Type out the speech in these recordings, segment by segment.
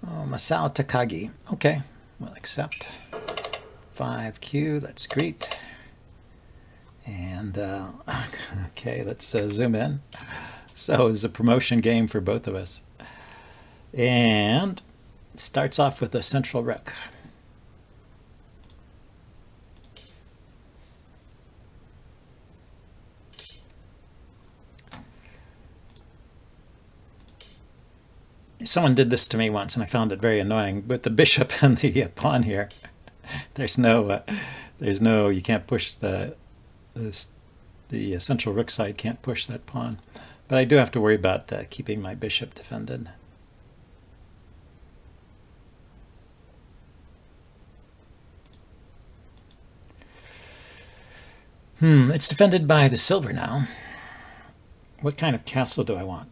Oh, Masao Takagi. Okay, we'll accept. 5Q, that's great. And okay, let's zoom in. So it's a promotion game for both of us. And it starts off with a central rook. Someone did this to me once, and I found it very annoying. With the bishop and the pawn here, there's no, you can't push the central rook side can't push that pawn. But I do have to worry about keeping my bishop defended. It's defended by the silver now. What kind of castle do I want?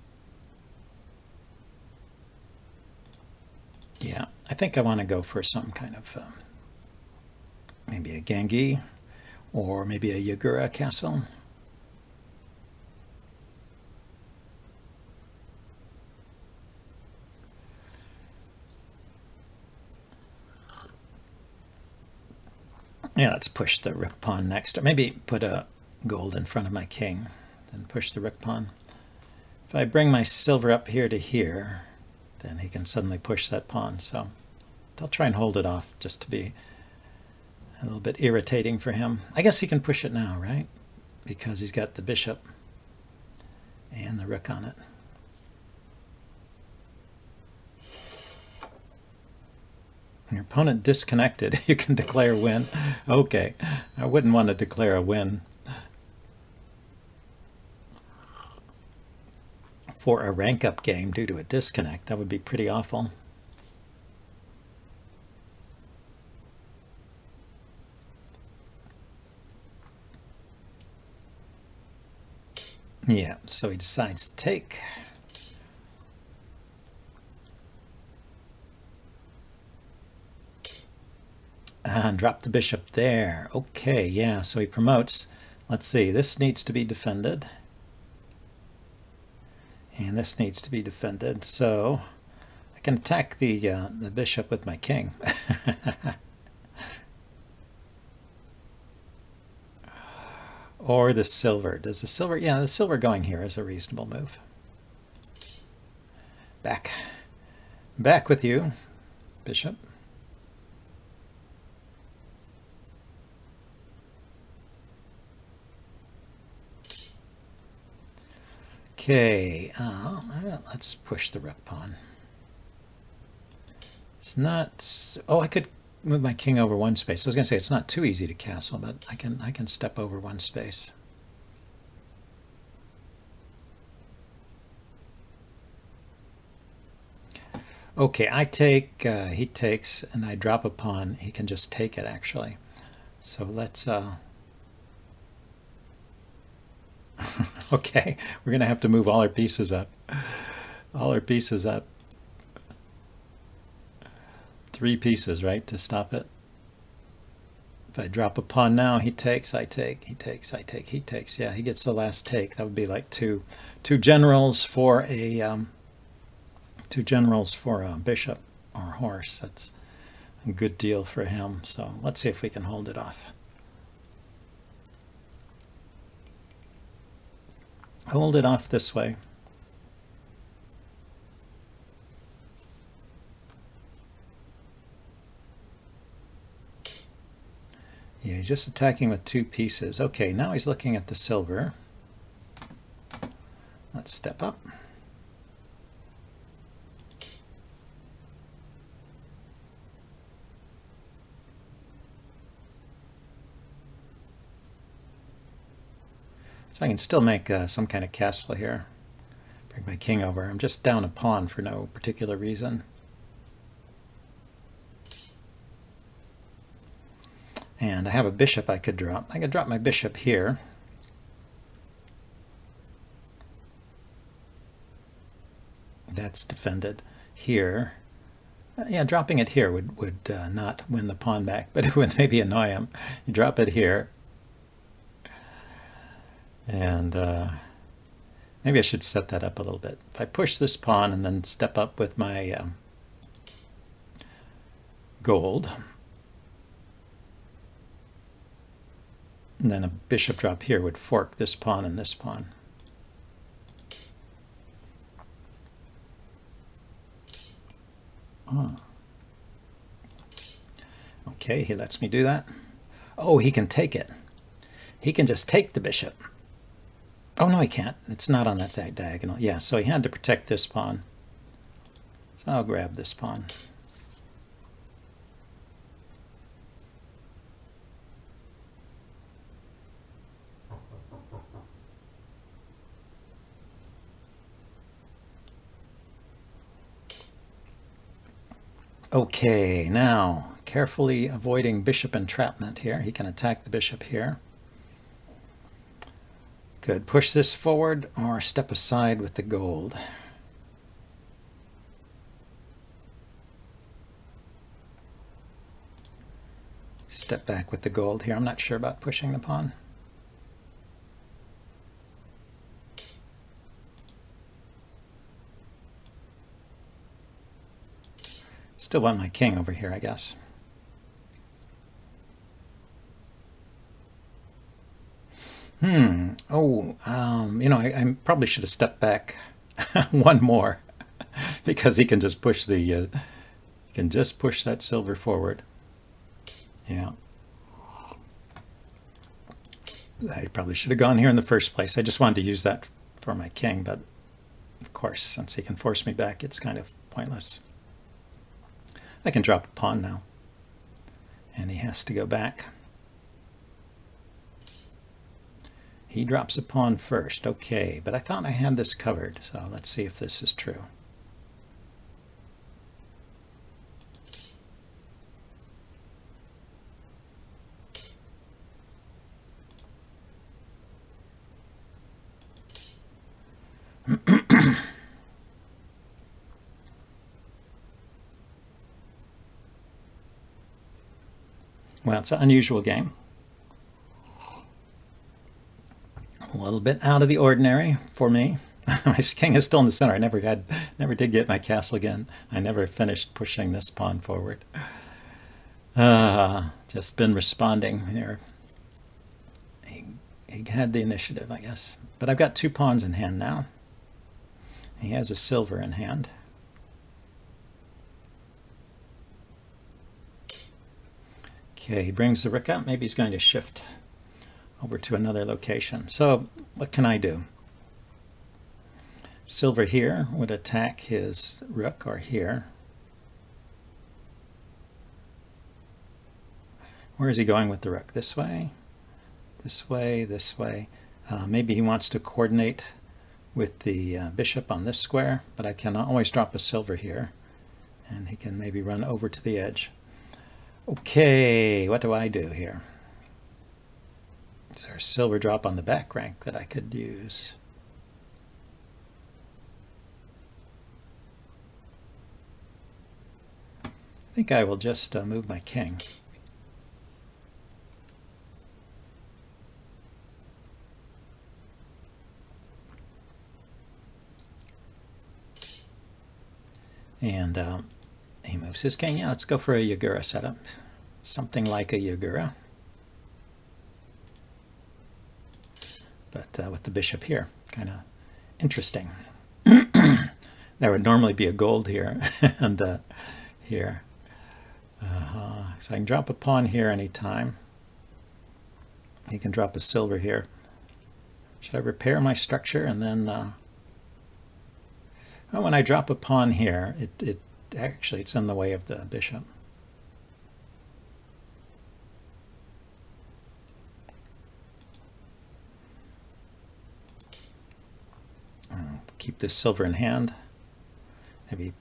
Yeah, I think I want to go for some kind of maybe a Gengi or maybe a Yagura castle. Yeah, let's push the rook pawn next, or maybe put a gold in front of my king, then push the rook pawn. If I bring my silver up here to here, then he can suddenly push that pawn. So I'll try and hold it off just to be a little bit irritating for him. I guess he can push it now, right? Because he's got the bishop and the rook on it. Your opponent disconnected. You can declare win. Okay, I wouldn't want to declare a win for a rank-up game due to a disconnect. That would be pretty awful. Yeah, so he decides to take. And drop the bishop there. Okay, yeah, so he promotes. Let's see, this needs to be defended. And this needs to be defended. So I can attack the bishop with my king. Or the silver. Does the silver? Yeah, the silver going here is a reasonable move. Back with you, bishop. Okay, let's push the rook pawn. It's not. Oh, I could move my king over one space. I was going to say it's not too easy to castle, but I can step over one space. Okay, I take. He takes, and I drop a pawn. He can just take it actually. So let's. Okay, we're going to have to move all our pieces up. All our pieces up. 3 pieces, right, to stop it. If I drop a pawn now, he takes, I take, he takes, I take, he takes. Yeah, he gets the last take. That would be like two generals for a bishop or horse. That's a good deal for him. So let's see if we can hold it off. Hold it off this way. Yeah, he's just attacking with 2 pieces. Okay, now he's looking at the silver. Let's step up. So I can still make some kind of castle here. Bring my king over. I'm just down a pawn for no particular reason. And I have a bishop I could drop. I could drop my bishop here. That's defended here. Yeah, dropping it here would not win the pawn back, but it would maybe annoy him. You drop it here. And maybe I should set that up a little bit. If I push this pawn and then step up with my gold. And then a bishop drop here would fork this pawn and this pawn. Oh. Okay, he lets me do that. Oh, he can take it. He can just take the bishop. Oh, no, he can't. It's not on that diagonal. Yeah, so he had to protect this pawn. So I'll grab this pawn. Okay, now carefully avoiding bishop entrapment here. He can attack the bishop here. Could push this forward or step aside with the gold. Step back with the gold here. I'm not sure about pushing the pawn. Still want my king over here, I guess. Oh, you know, I probably should have stepped back one more because he can just push the, he can just push that silver forward. Yeah. I probably should have gone here in the first place. I just wanted to use that for my king, but of course, since he can force me back, it's kind of pointless. I can drop a pawn now, and he has to go back. He drops a pawn first. Okay, but I thought I had this covered, so let's see if this is true. Well, it's an unusual game. A little bit out of the ordinary for me. My king is still in the center. I never did get my castle again. I never finished pushing this pawn forward. Just been responding here. He had the initiative, I guess. But I've got 2 pawns in hand now. He has a silver in hand. Okay, he brings the rook out. Maybe he's going to shift over to another location. So what can I do? Silver here would attack his rook, or here. Where is he going with the rook? This way? This way? This way? Maybe he wants to coordinate with the bishop on this square, but I can always drop a silver here, and he can maybe run over to the edge. Okay, what do I do here? Is there a silver drop on the back rank that I could use? I think I will just move my king. And he moves his king. Yeah, let's go for a Yagura setup. Something like a Yagura. But with the bishop here. Kind of interesting. There would normally be a gold here and here. So I can drop a pawn here anytime. He can drop a silver here. Should I repair my structure and then... well, when I drop a pawn here, actually it's in the way of the bishop. Keep this silver in hand. Maybe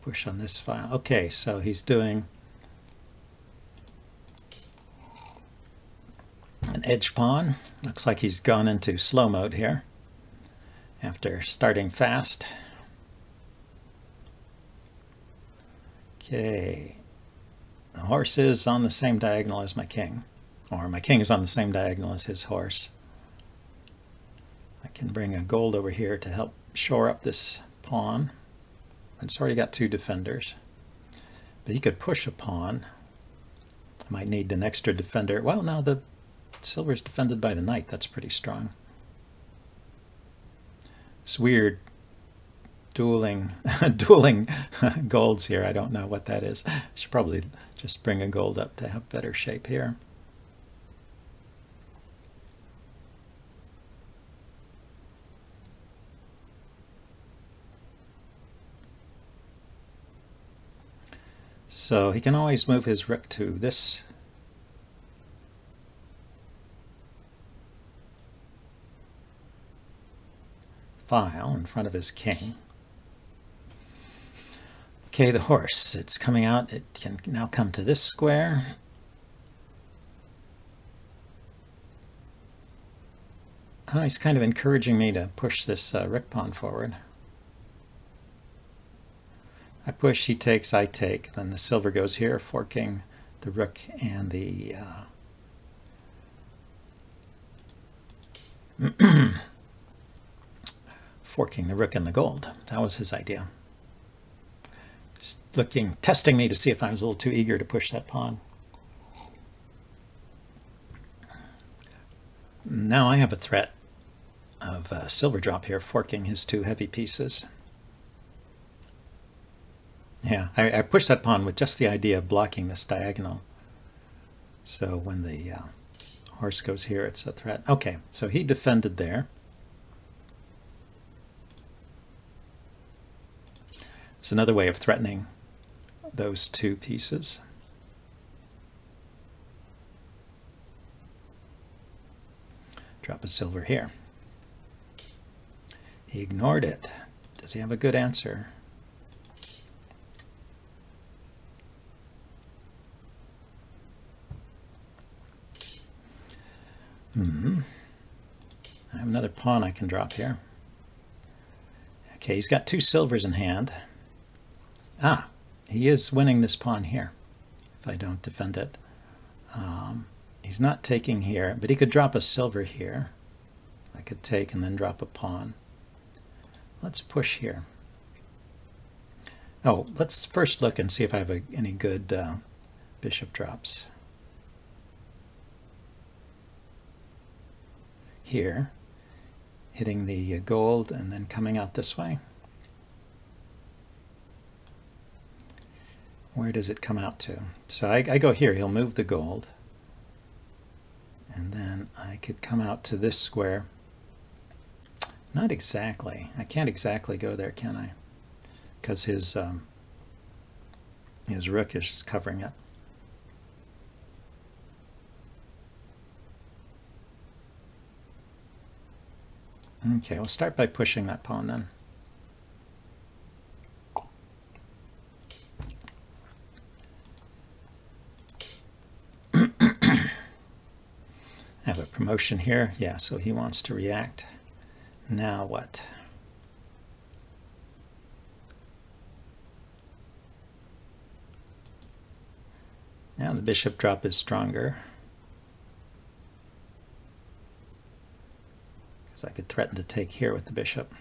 push on this file. Okay, so he's doing an edge pawn. Looks like he's gone into slow mode here after starting fast. Okay, the horse is on the same diagonal as my king, or my king is on the same diagonal as his horse. I can bring a gold over here to help shore up this pawn. It's already got 2 defenders. But he could push a pawn. Might need an extra defender. Well, no, the silver's defended by the knight. That's pretty strong. It's weird dueling golds here. I don't know what that is. I should probably just bring a gold up to have better shape here. So he can always move his rook to this file in front of his king. Okay, the horse, it's coming out. It can now come to this square. Oh, he's kind of encouraging me to push this rook pawn forward. I push, he takes, I take. Then the silver goes here, forking the rook and the forking the rook and the gold. That was his idea. Just testing me to see if I was a little too eager to push that pawn. Now I have a threat of silver drop here, forking his two heavy pieces. Yeah, I pushed that pawn with just the idea of blocking this diagonal. So when the horse goes here, it's a threat. Okay, so he defended there. It's another way of threatening those two pieces. Drop a silver here. He ignored it. Does he have a good answer? I have another pawn I can drop here. Okay, he's got two silvers in hand. Ah, he is winning this pawn here if I don't defend it. He's not taking here, but he could drop a silver here. I could take and then drop a pawn. Let's push here. Oh, let's first look and see if I have any good bishop drops. Here, hitting the gold and then coming out this way. Where does it come out to? So I go here, he'll move the gold. And then I could come out to this square. Not exactly. I can't exactly go there, can I? Because his rook is covering it. Okay, we'll start by pushing that pawn then. I have a promotion here. Yeah, so he wants to react. Now what? Now the bishop drop is stronger. I could threaten to take here with the bishop.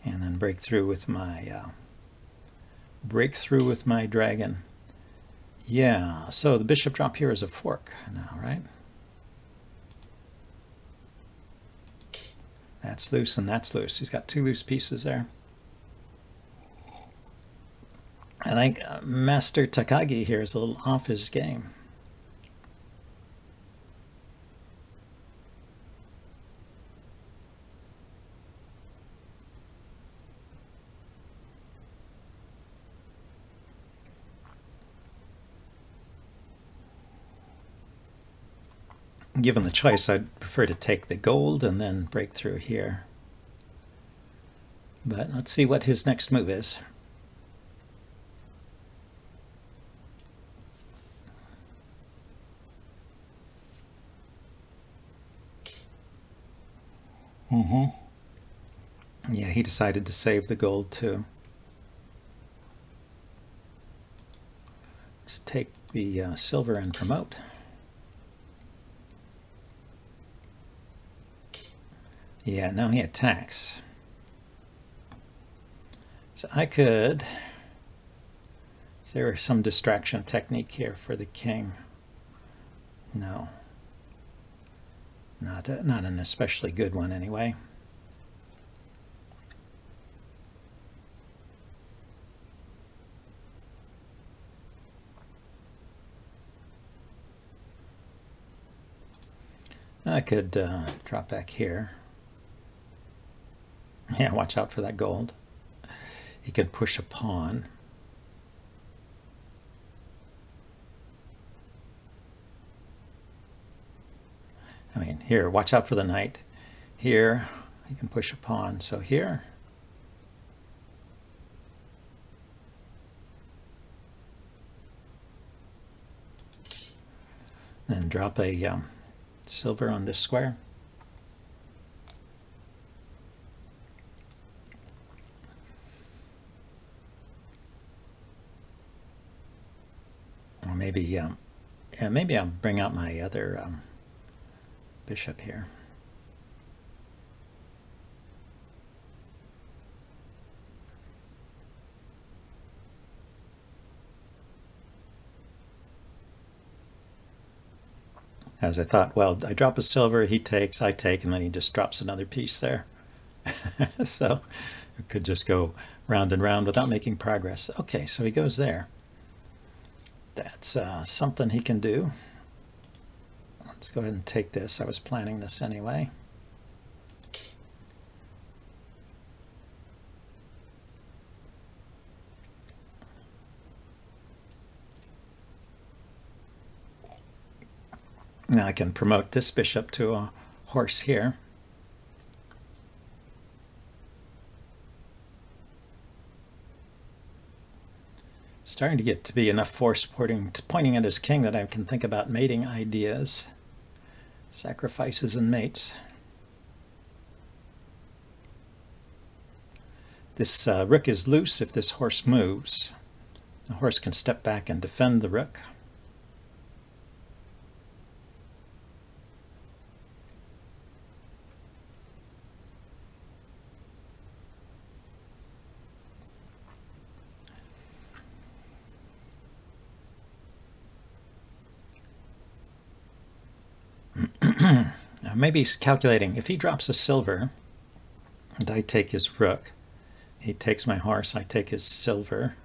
And then break through with my dragon. Yeah, so the bishop drop here is a fork now, right? That's loose and that's loose. He's got two loose pieces there. I think Master Takagi here is a little off his game. Given the choice, I'd prefer to take the gold and then break through here. But let's see what his next move is. Yeah, he decided to save the gold too. Let's take the silver and promote. Yeah, now he attacks. So I could, is there some distraction technique here for the king? No. Not an especially good one anyway. I could drop back here. Yeah, watch out for that gold. He can push a pawn. I mean, here, watch out for the knight. Here, he can push a pawn. So here, then drop a silver on this square. Or maybe, yeah, maybe I'll bring out my other bishop here. As I thought, well, I drop a silver, he takes, I take, and then he just drops another piece there. So it could just go round and round without making progress. Okay, so he goes there. That's something he can do. Let's go ahead and take this. I was planning this anyway. Now I can promote this bishop to a horse here. Starting to get to be enough force pointing at his king that I can think about mating ideas. Sacrifices and mates. This rook is loose if this horse moves. The horse can step back and defend the rook. Now maybe he's calculating, if he drops a silver and I take his rook, he takes my horse, I take his silver.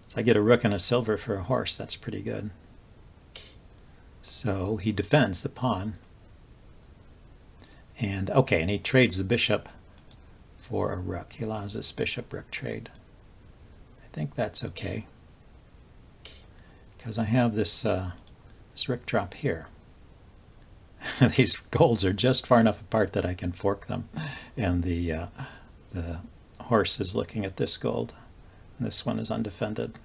So I get a rook and a silver for a horse. That's pretty good. So he defends the pawn. And okay, and he trades the bishop for a rook. He allows this bishop-rook trade. I think that's okay, because I have this, this rook drop here. These golds are just far enough apart that I can fork them, and the horse is looking at this gold. And this one is undefended.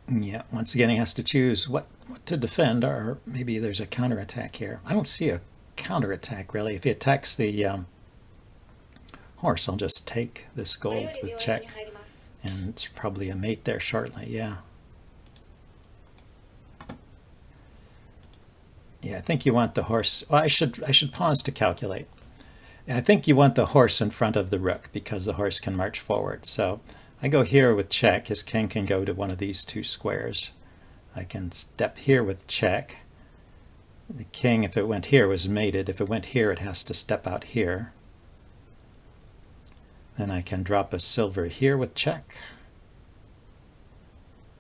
Yeah, once again he has to choose what to defend, or maybe there's a counterattack here. I don't see a counterattack really. If he attacks the horse, I'll just take this gold with check, and it's probably a mate there shortly. Yeah. Yeah, I think you want the horse. Well, I should pause to calculate. I think you want the horse in front of the rook because the horse can march forward. So I go here with check. His king can go to one of these two squares. I can step here with check. The king, if it went here, was mated. If it went here, it has to step out here. Then I can drop a silver here with check.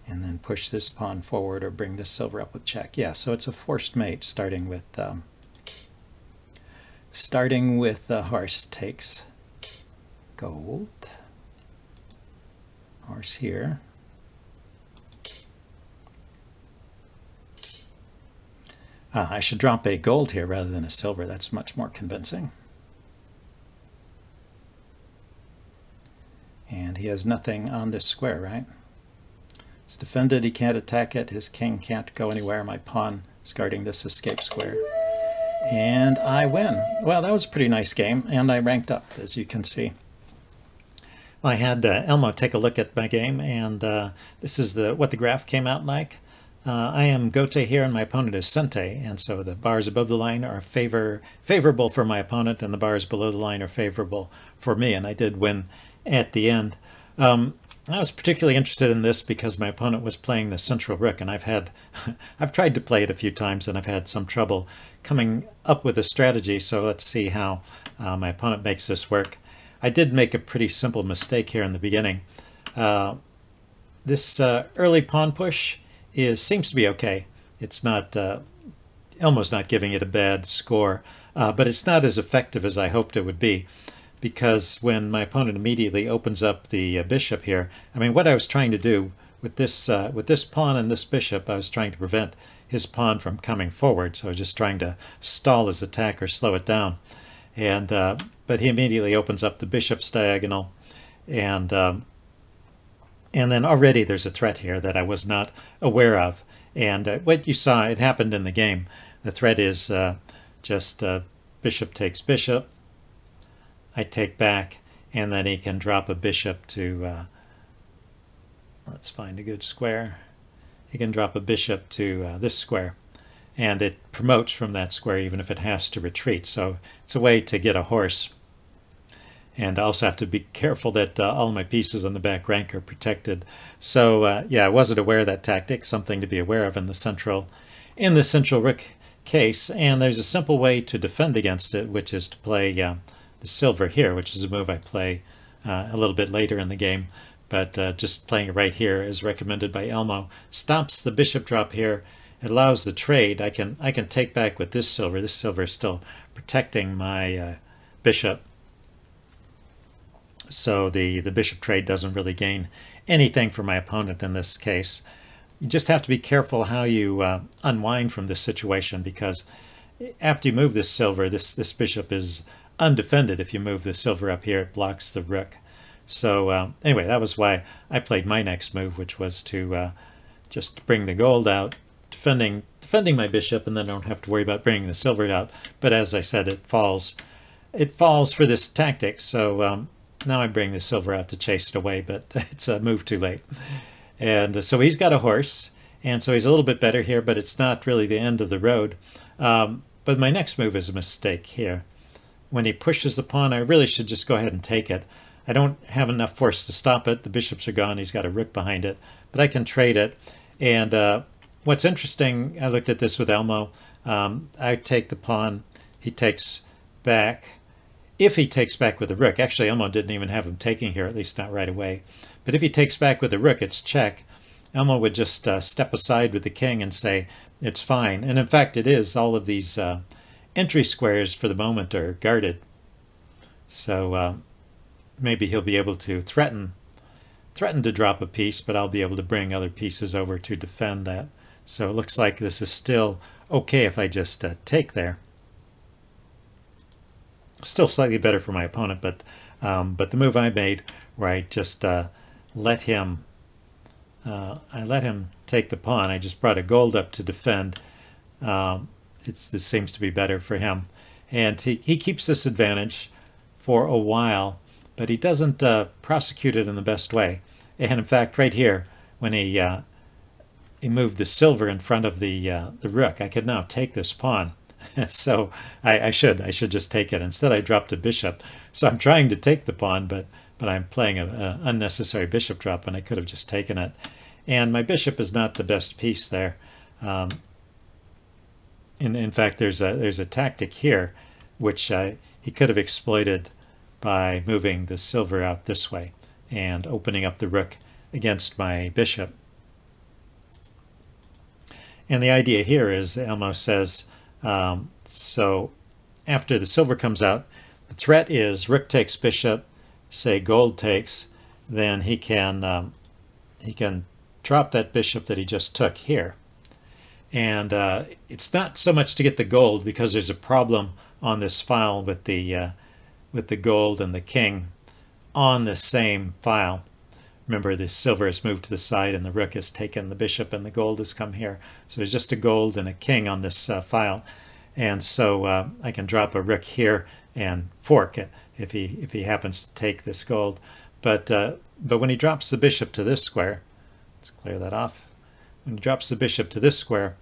And then push this pawn forward or bring this silver up with check. Yeah, so it's a forced mate starting with the horse takes gold. Horse here. I should drop a gold here rather than a silver. That's much more convincing. And he has nothing on this square, right? It's defended, he can't attack it, his king can't go anywhere, my pawn is guarding this escape square. And I win. Well, that was a pretty nice game, and I ranked up, as you can see. Well, I had Elmo take a look at my game, and this is what the graph came out like. I am Gote here, and my opponent is Sente, and so the bars above the line are favorable for my opponent, and the bars below the line are favorable for me, and I did win at the end. I was particularly interested in this because my opponent was playing the central rook, and I've tried to play it a few times, and I've had some trouble coming up with a strategy, so let's see how my opponent makes this work. I did make a pretty simple mistake here in the beginning. This early pawn push seems to be okay. It's not, Elmo's not giving it a bad score, but it's not as effective as I hoped it would be, because when my opponent immediately opens up the bishop here, I mean, what I was trying to do with this pawn and this bishop, I was trying to prevent his pawn from coming forward, so I was just trying to stall his attack or slow it down. And but he immediately opens up the bishop's diagonal, and then already there's a threat here that I was not aware of. And what you saw, it happened in the game. The threat is just bishop takes bishop, I take back, and then he can drop a bishop to, let's find a good square. He can drop a bishop to this square, and it promotes from that square even if it has to retreat. So it's a way to get a horse. And I also have to be careful that all my pieces on the back rank are protected. So yeah, I wasn't aware of that tactic, something to be aware of in the central rook case. And there's a simple way to defend against it, which is to play the silver here, which is a move I play a little bit later in the game. But just playing it right here, as recommended by Elmo, stops the bishop drop here. It allows the trade. I can take back with this silver. This silver is still protecting my bishop. So the bishop trade doesn't really gain anything for my opponent in this case. You just have to be careful how you unwind from this situation, because after you move this silver, this bishop is undefended. If you move the silver up here, it blocks the rook. So anyway, that was why I played my next move, which was to just bring the gold out, defending my bishop, and then I don't have to worry about bringing the silver out. But as I said, it falls for this tactic. So now I bring the silver out to chase it away, but it's a move too late. And so he's got a horse, and so he's a little bit better here, but it's not really the end of the road. But my next move is a mistake here. When he pushes the pawn, I really should just go ahead and take it. I don't have enough force to stop it. The bishops are gone. He's got a rook behind it, but I can trade it. And what's interesting, I looked at this with Elmo. I take the pawn. He takes back. If he takes back with the rook, actually Elmo didn't even have him taking here, at least not right away. But if he takes back with the rook, it's check. Elmo would just step aside with the king and say, it's fine. And in fact, it is. All of these entry squares for the moment are guarded. So maybe he'll be able to threaten to drop a piece, but I'll be able to bring other pieces over to defend that. So it looks like this is still okay if I just take there. Still slightly better for my opponent, but the move I made, where I just let him take the pawn. I just brought a gold up to defend. This seems to be better for him, and he keeps this advantage for a while, but he doesn't prosecute it in the best way. And in fact, right here, when he moved the silver in front of the rook, I could now take this pawn. So I should just take it. Instead, I dropped a bishop. So I'm trying to take the pawn, but I'm playing an unnecessary bishop drop, and I could have just taken it. And my bishop is not the best piece there. In fact, there's a tactic here, which he could have exploited by moving the silver out this way and opening up the rook against my bishop. And the idea here is, Elmo says, so after the silver comes out, the threat is rook takes bishop, say gold takes, then he can drop that bishop that he just took here. And it's not so much to get the gold, because there's a problem on this file with the gold and the king on the same file. Remember, the silver has moved to the side and the rook has taken the bishop and the gold has come here. So there's just a gold and a king on this file. And so I can drop a rook here and fork it if he happens to take this gold. But when he drops the bishop to this square, let's clear that off. When he drops the bishop to this square,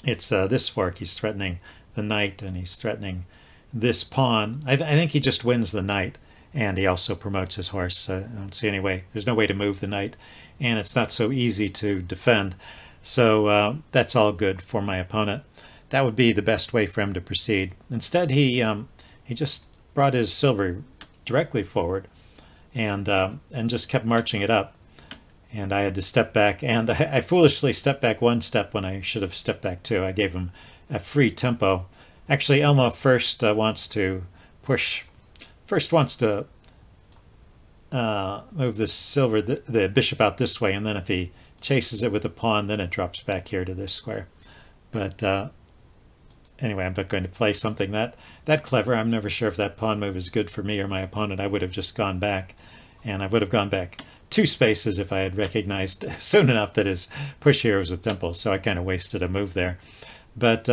it's this fork. He's threatening the knight and he's threatening this pawn. I think he just wins the knight, and he also promotes his horse. I don't see any way. There's no way to move the knight, and it's not so easy to defend. So that's all good for my opponent. That would be the best way for him to proceed. Instead, he just brought his silver directly forward and just kept marching it up. And I had to step back, and I foolishly stepped back one step when I should have stepped back two. I gave him a free tempo. Actually, Elmo first wants to move the silver, the bishop out this way, and then if he chases it with a pawn, then it drops back here to this square. But anyway, I'm not going to play something that clever. I'm never sure if that pawn move is good for me or my opponent. I would have just gone back, and I would have gone back 2 spaces if I had recognized soon enough that his push here was a temple. So I kind of wasted a move there. But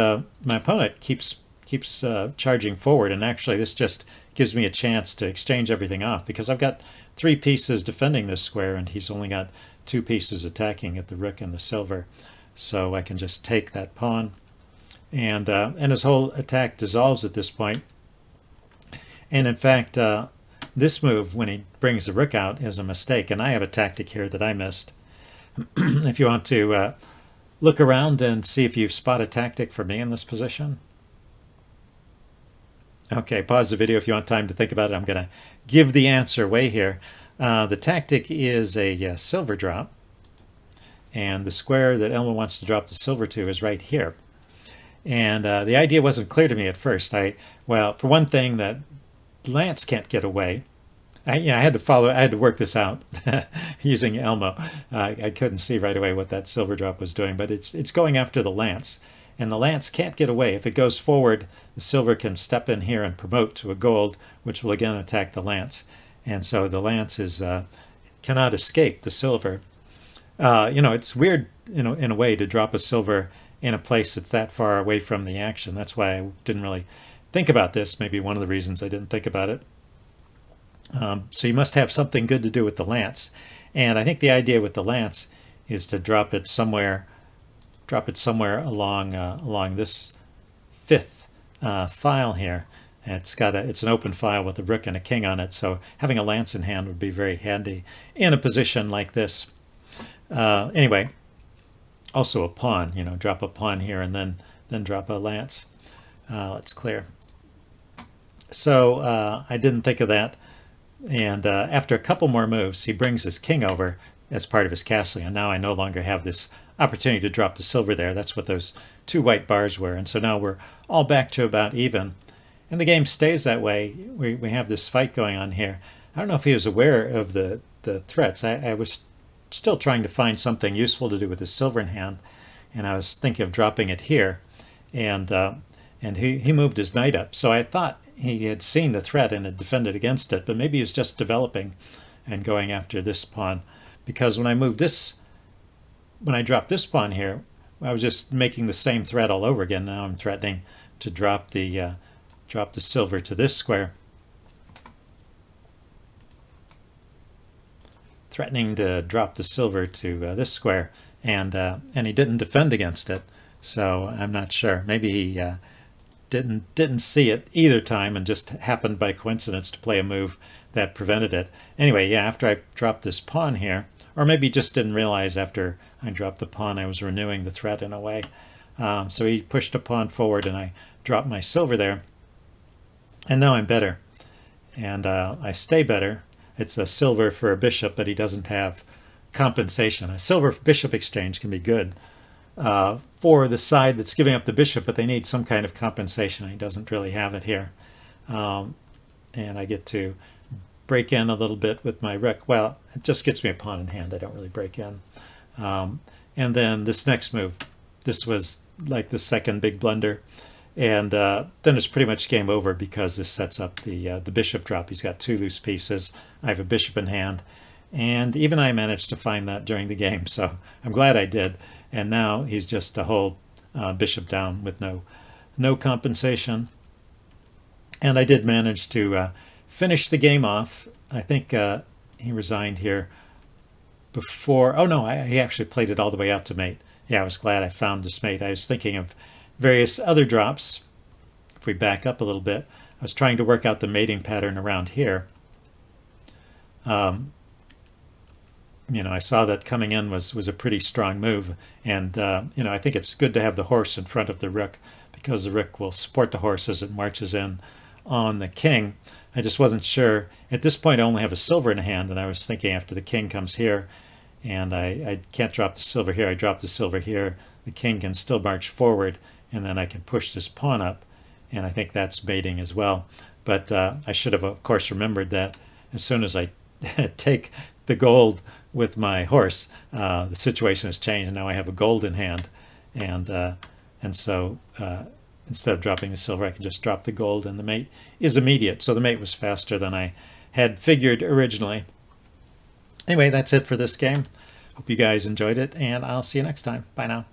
my opponent keeps charging forward, and actually this just gives me a chance to exchange everything off, because I've got 3 pieces defending this square and he's only got 2 pieces attacking at the rook and the silver. So I can just take that pawn, and his whole attack dissolves at this point. And in fact, this move, when he brings the rook out, is a mistake, and I have a tactic here that I missed. If you want to look around and see if you spot a tactic for me in this position. Okay, pause the video if you want time to think about it. I'm going to give the answer way here. The tactic is a silver drop, and the square that Elmo wants to drop the silver to is right here. And the idea wasn't clear to me at first. Well, for one thing, that Lance can't get away. I had to work this out using Elmo. I couldn't see right away what that silver drop was doing, but it's going after the Lance, and the Lance can't get away. If it goes forward, the silver can step in here and promote to a gold, which will again attack the Lance, and so the Lance cannot escape the silver. It's weird, in a way, to drop a silver in a place that's that far away from the action. That's why I didn't really think about this. Maybe one of the reasons I didn't think about it. So you must have something good to do with the Lance, and I think the idea with the Lance is to drop it somewhere along this 5th file here. And it's an open file with a rook and a king on it, so having a Lance in hand would be very handy in a position like this. Anyway, also a pawn. Drop a pawn here and then drop a Lance. Let's clear. So I didn't think of that. And after a couple more moves, he brings his king over as part of his castling. And now I no longer have this opportunity to drop the silver there. That's what those 2 white bars were. And so now we're all back to about even. And the game stays that way. We have this fight going on here. I don't know if he was aware of the threats. I was still trying to find something useful to do with his silver in hand. And I was thinking of dropping it here. And he moved his knight up. So I thought he had seen the threat and had defended against it, but maybe he was just developing and going after this pawn. Because when I dropped this pawn here, I was just making the same threat all over again. Now I'm threatening to drop the silver to this square. Threatening to drop the silver to this square, and he didn't defend against it. So I'm not sure. Maybe he didn't see it either time and just happened by coincidence to play a move that prevented it. Anyway, yeah, after I dropped this pawn here, or maybe just didn't realize after I dropped the pawn I was renewing the threat in a way. So he pushed a pawn forward and I dropped my silver there. And now I'm better. And I stay better. It's a silver for a bishop, but he doesn't have compensation. A silver bishop exchange can be good for the side that's giving up the bishop, but they need some kind of compensation. He doesn't really have it here. And I get to break in a little bit with my rook. Well, it just gets me a pawn in hand. I don't really break in. And then this next move, this was like the second big blunder. And then it's pretty much game over because this sets up the bishop drop. He's got 2 loose pieces. I have a bishop in hand. And even I managed to find that during the game, so I'm glad I did. And now he's just a whole bishop down with no compensation. And I did manage to finish the game off. I think he resigned here before. Oh no, he actually played it all the way out to mate. Yeah, I was glad I found this mate. I was thinking of various other drops. If we back up a little bit, I was trying to work out the mating pattern around here. I saw that coming in was a pretty strong move, and I think it's good to have the horse in front of the rook because the rook will support the horse as it marches in on the king. I just wasn't sure. At this point, I only have a silver in hand, and I was thinking after the king comes here, and I can't drop the silver here. I drop the silver here. The king can still march forward, and then I can push this pawn up, and I think that's baiting as well. But I should have, of course, remembered that as soon as I take the gold with my horse, the situation has changed, and now I have a gold in hand, and so instead of dropping the silver, I can just drop the gold, and the mate is immediate. So the mate was faster than I had figured originally. Anyway, that's it for this game. Hope you guys enjoyed it, and I'll see you next time. Bye now.